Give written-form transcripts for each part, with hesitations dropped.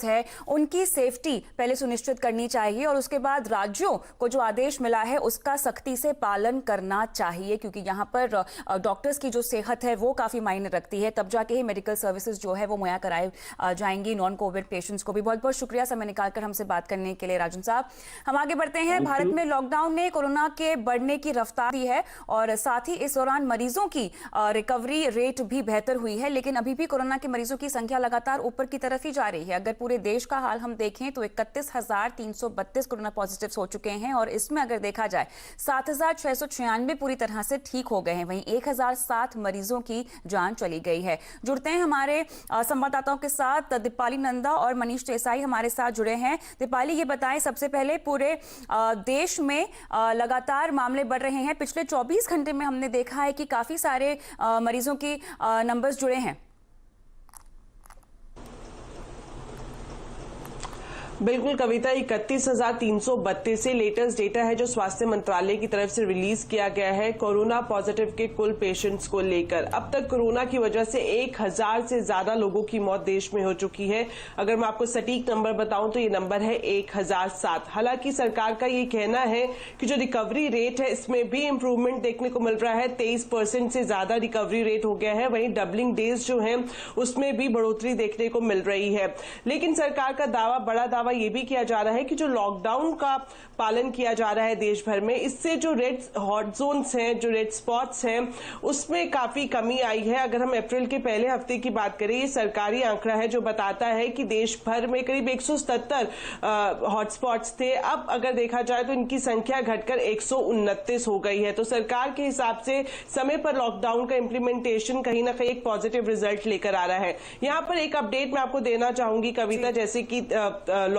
है उनकी सेफ्टी पहले सुनिश्चित करनी चाहिए और उसके बाद राज्यों को जो आदेश मिला है उसका सख्ती से पालन करना चाहिए, क्योंकि यहाँ पर डॉक्टर्स की जो सेहत है वो काफी मायने रखती है, तब जाके ही मेडिकल सर्विसेज जो है वो मुहैया कराई जाएंगी नॉन कोविड पेशेंट्स को भी। बहुत बहुत शुक्रिया समय निकालकर हमसे बात करने के लिए राजन साहब। हम आगे बढ़ते हैं। भारत में लॉकडाउन ने कोरोना के बढ़ने की रफ्तार दी है और साथ ही इस दौरान मरीजों की रिकवरी रेट भी बेहतर हुई है, लेकिन अभी भी कोरोना के मरीजों की संख्या लगातार ऊपर की तरफ ही जा रही है। अगर पूरे देश का हाल हम देखें तो 31,332 कोरोना पॉजिटिव्स हो चुके हैं और इसमें अगर देखा जाए 7,696 पूरी तरह से ठीक हो गए हैं, वहीं 1,007 मरीजों की जान चली गई है। जुड़ते हैं हमारे संवाददाताओं के साथ। दीपाली नंदा और मनीष देसाई हमारे साथ जुड़े हैं। दीपाली, ये बताएं सबसे पहले पूरे देश में लगातार मामले बढ़ रहे हैं। पिछले 24 घंटे में हमने देखा है कि काफी सारे मरीजों की नंबर्स जुड़े हैं। बिल्कुल कविता, 31,332 से लेटेस्ट डेटा है जो स्वास्थ्य मंत्रालय की तरफ से रिलीज किया गया है कोरोना पॉजिटिव के कुल पेशेंट्स को लेकर। अब तक कोरोना की वजह से 1,000 से ज्यादा लोगों की मौत देश में हो चुकी है। अगर मैं आपको सटीक नंबर बताऊं तो ये नंबर है 1,007। हालांकि सरकार का ये कहना है कि जो रिकवरी रेट है इसमें भी इंप्रूवमेंट देखने को मिल रहा है। 23% से ज्यादा रिकवरी रेट हो गया है। वहीं डबलिंग डेज जो है उसमें भी बढ़ोतरी देखने को मिल रही है। लेकिन सरकार का बड़ा दावा ये भी किया जा रहा है कि जो लॉकडाउन का पालन किया जा रहा है देश भर में, इससे जो रेड हॉट जोन्स हैं, जो रेड स्पॉट्स हैं, उसमें काफी कमी आई है। अगर हम अप्रैल के पहले हफ्ते की बात करें, ये सरकारी आंकड़ा है जो बताता है कि देश भर में करीब 177 हॉटस्पॉट्स थे। अब अगर देखा जाए तो इनकी संख्या घटकर 129 हो गई है। तो सरकार के हिसाब से समय पर लॉकडाउन का इम्प्लीमेंटेशन कहीं ना कहीं एक पॉजिटिव रिजल्ट लेकर आ रहा है। यहां पर एक अपडेट मैं आपको देना चाहूंगी कविता, जैसे कि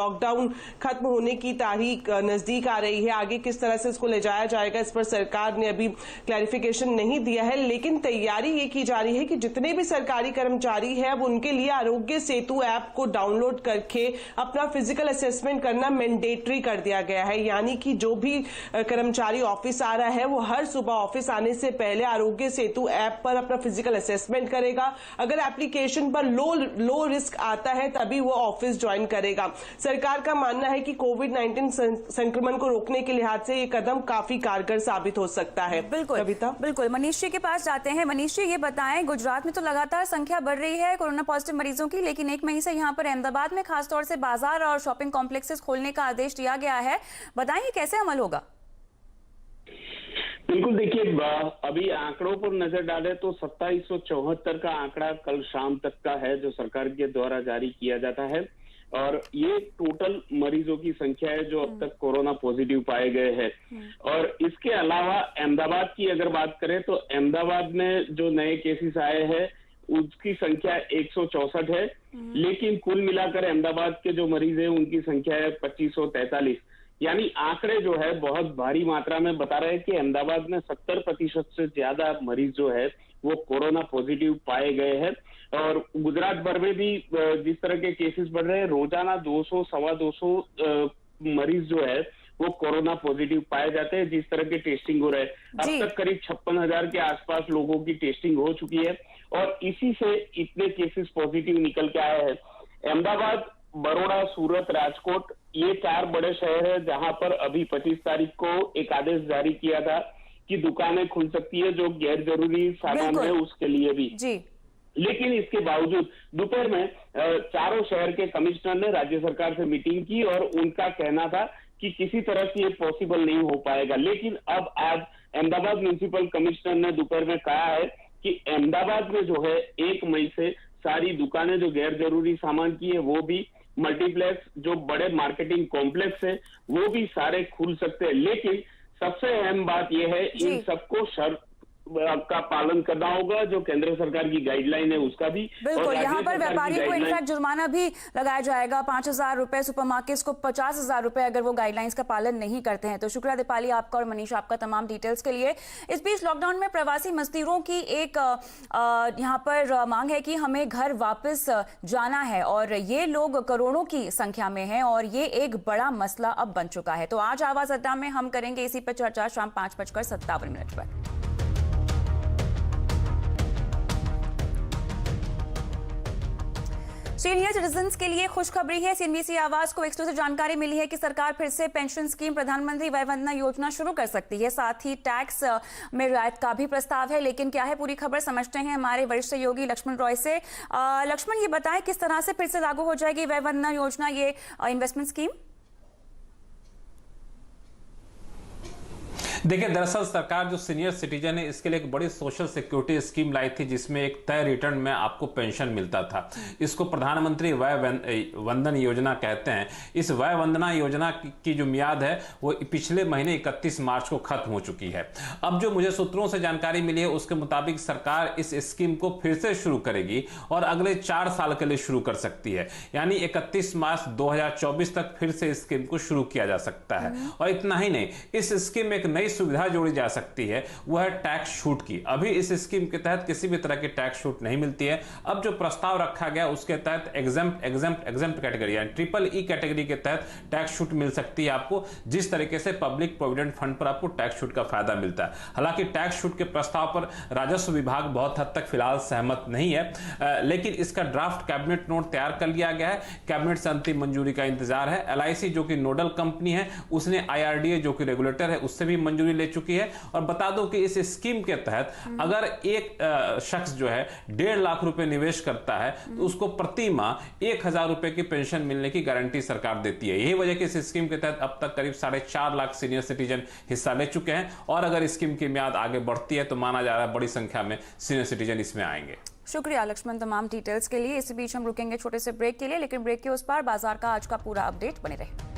लॉकडाउन खत्म होने की तारीख नजदीक आ रही है। आगे किस तरह से इसको ले जाया जाएगा इस पर सरकार ने अभी क्लैरिफिकेशन नहीं दिया है, लेकिन तैयारी ये की जा रही है कि जितने भी सरकारी कर्मचारी हैं अब उनके लिए आरोग्य सेतु ऐप को डाउनलोड करके अपना फिजिकल असेसमेंट करना मैंडेटरी कर दिया गया है। यानी कि जो भी कर्मचारी ऑफिस आ रहा है वो हर सुबह ऑफिस आने से पहले आरोग्य सेतु ऐप पर अपना फिजिकल असेसमेंट करेगा। अगर एप्लीकेशन पर लो रिस्क आता है तभी वो ऑफिस ज्वाइन करेगा। सरकार का मानना है कि कोविड-19 संक्रमण को रोकने के लिहाज से ये कदम काफी कारगर साबित हो सकता है। बिल्कुल कविता, बिल्कुल। मनीष जी के पास जाते हैं। मनीष जी, ये बताएं, गुजरात में तो लगातार संख्या बढ़ रही है कोरोना पॉजिटिव मरीजों की, लेकिन 1 मई से यहाँ पर अहमदाबाद में खासतौर से बाजार और शॉपिंग कॉम्प्लेक्सेस खोलने का आदेश दिया गया है। बताइए कैसे अमल होगा? बिल्कुल, देखिए अभी आंकड़ों पर नजर डालें तो 2774 का आंकड़ा कल शाम तक का है जो सरकार के द्वारा जारी किया जाता है, और ये टोटल मरीजों की संख्या है जो अब तक कोरोना पॉजिटिव पाए गए हैं। और इसके अलावा अहमदाबाद की अगर बात करें तो अहमदाबाद में जो नए केसेस आए हैं उसकी संख्या 164 है, लेकिन कुल मिलाकर अहमदाबाद के जो मरीज हैं उनकी संख्या है 2543। यानी आंकड़े जो है बहुत भारी मात्रा में बता रहे हैं कि अहमदाबाद में 70% से ज्यादा मरीज जो है वो कोरोना पॉजिटिव पाए गए हैं। और गुजरात भर में भी जिस तरह के केसेस बढ़ रहे हैं, रोजाना 200 सवा 200 मरीज जो है वो कोरोना पॉजिटिव पाए जाते हैं। जिस तरह के टेस्टिंग हो रहे हैं, अब तक करीब 56,000 के आसपास लोगों की टेस्टिंग हो चुकी है और इसी से इतने केसेस पॉजिटिव निकल के आए हैं। अहमदाबाद, बड़ौदा, सूरत, राजकोट, ये 4 बड़े शहर है जहां पर अभी 25 तारीख को एक आदेश जारी किया था कि दुकानें खुल सकती है जो गैर जरूरी सामान है उसके लिए भी जी। लेकिन इसके बावजूद दोपहर में चारों शहर के कमिश्नर ने राज्य सरकार से मीटिंग की और उनका कहना था कि किसी तरह से ये पॉसिबल नहीं हो पाएगा। लेकिन अब आज अहमदाबाद म्युनिसिपल कमिश्नर ने दोपहर में कहा है कि अहमदाबाद में जो है 1 मई से सारी दुकानें जो गैर जरूरी सामान की है वो भी, मल्टीप्लेक्स जो बड़े मार्केटिंग कॉम्प्लेक्स है वो भी सारे खुल सकते हैं। लेकिन सबसे अहम बात यह है इन सबको शर्त का पालन करना होगा, जो केंद्र सरकार की गाइडलाइन है उसका भी। बिल्कुल, यहाँ पर व्यापारियों को इनफैक्ट जुर्माना भी लगाया जाएगा 5,000 रुपए, सुपरमार्केट्स को 50,000 रुपए अगर वो गाइडलाइंस का पालन नहीं करते हैं। तो शुक्रिया दीपाली आपका और मनीष आपका तमाम डिटेल्स के लिए। इस बीच लॉकडाउन में प्रवासी मजदूरों की एक यहाँ पर मांग है कि हमें घर वापस जाना है और ये लोग करोड़ों की संख्या में है और ये एक बड़ा मसला अब बन चुका है। तो आज आवाज अड्डा में हम करेंगे इसी पर चर्चा शाम 5:57 पर। सीनियर सिटीजन्स के लिए खुशखबरी है। सीएनबीसी आवाज को एक्सक्लूसिव जानकारी मिली है कि सरकार फिर से पेंशन स्कीम प्रधानमंत्री वय वंदना योजना शुरू कर सकती है। साथ ही टैक्स में रियायत का भी प्रस्ताव है। लेकिन क्या है पूरी खबर, समझते हैं हमारे वरिष्ठ सहयोगी लक्ष्मण रॉय से। लक्ष्मण, ये बताएं किस तरह से फिर से लागू हो जाएगी वय वंदना योजना, ये इन्वेस्टमेंट स्कीम? देखिए, दरअसल सरकार जो सीनियर सिटीजन है इसके लिए एक बड़ी सोशल सिक्योरिटी स्कीम लाई थी, जिसमें एक तय रिटर्न में आपको पेंशन मिलता था। इसको प्रधानमंत्री वय वंदन योजना कहते हैं। इस वय वंदना योजना की जो मियाद है वो पिछले महीने 31 मार्च को खत्म हो चुकी है। अब जो मुझे सूत्रों से जानकारी मिली है उसके मुताबिक सरकार इस स्कीम को फिर से शुरू करेगी और अगले 4 साल के लिए शुरू कर सकती है। यानी 31 मार्च 2024 तक फिर से इस स्कीम को शुरू किया जा सकता है। और इतना ही नहीं, इस स्कीम में एक नई सुविधा जोड़ी जा सकती है, वह है टैक्स छूट की। अभी इस स्कीम के तहत किसी भी तरह की टैक्स छूट नहीं मिलती है। अब जो प्रस्ताव रखा गया उसके तहत एग्जम्प्ट कैटेगरी यानी ट्रिपल ई कैटेगरी के तहत टैक्स छूट मिल सकती है आपको, जिस तरीके से पब्लिक प्रोविडेंट फंड पर आपको टैक्स छूट का फायदा मिलता है। हालांकि टैक्स छूट के प्रस्ताव पर राजस्व विभाग बहुत हद तक फिलहाल सहमत नहीं है, लेकिन इसका ड्राफ्ट कैबिनेट नोट तैयार कर लिया गया है। कैबिनेट से अंतिम मंजूरी का इंतजार है। LIC जो कि नोडल कंपनी है, उसने IRDA जो कि रेगुलेटर है उससे भी मंजूरी ले चुकी है। और बता दो कि इस स्कीम के तहत अगर एक शख्स जो है 1.5 लाख रुपए निवेश करता है तो उसको प्रति माह 1,000 रुपए की पेंशन मिलने की गारंटी सरकार देती है। यही वजह कि इस स्कीम के तहत अब तक करीब 4.5 लाख सीनियर सिटीजन हिस्सा ले चुके हैं। और अगर स्कीम की मियाद आगे बढ़ती है तो माना जा रहा है बड़ी संख्या में सीनियर सिटीजन इसमें आएंगे। शुक्रिया लक्ष्मण तमाम डिटेल्स के लिए। इसी बीच हम रुकेंगे छोटे से ब्रेक के लिए, लेकिन ब्रेक के उस पार बाजार का आज का पूरा अपडेट बने रहे।